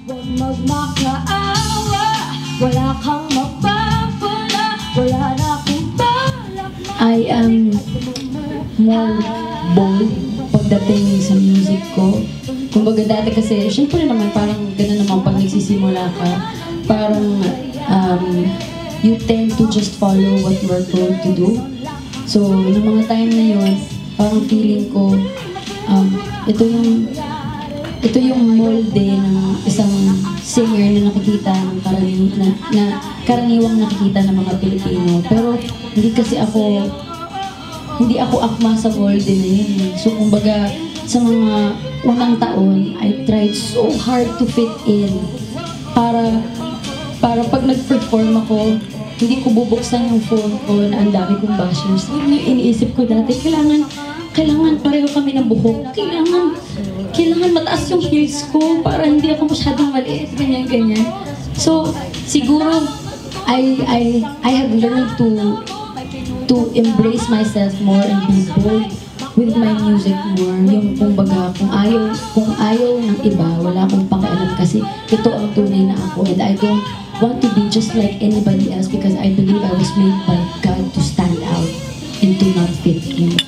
Huwag magmakaawa, wala kang mapapala, wala na akong balak. I am more bold pagdating sa music ko. Kumbaga dati kasi, syempre naman parang gano'n naman pag nagsisimula ka, parang you tend to just follow what you are told to do. So, ng mga time na yun, parang feeling ko, ito yung molde ng isang singer na nakikita ng karaniwang nakikita ng mga Pilipino. Pero hindi ako akma sa molde na yun. So kumbaga, sa mga unang taon, I tried so hard to fit in para pag nag-perform ako, hindi ko bubuksan yung phone ko na ang dami kong bashers. Yun yung iniisip ko dati, kailangan pareho kami ng buhok. Kailangan mataas yung heels ko para hindi ako masyadong maliit, ganyan. So, siguro, I have learned to embrace myself more and be bold with my music more. Yung kumbaga, kung ayaw ng iba, wala akong pakialam kasi ito ang tunay na ako and I don't want to be just like anybody else because I believe I was made by God to stand out and to not fit in.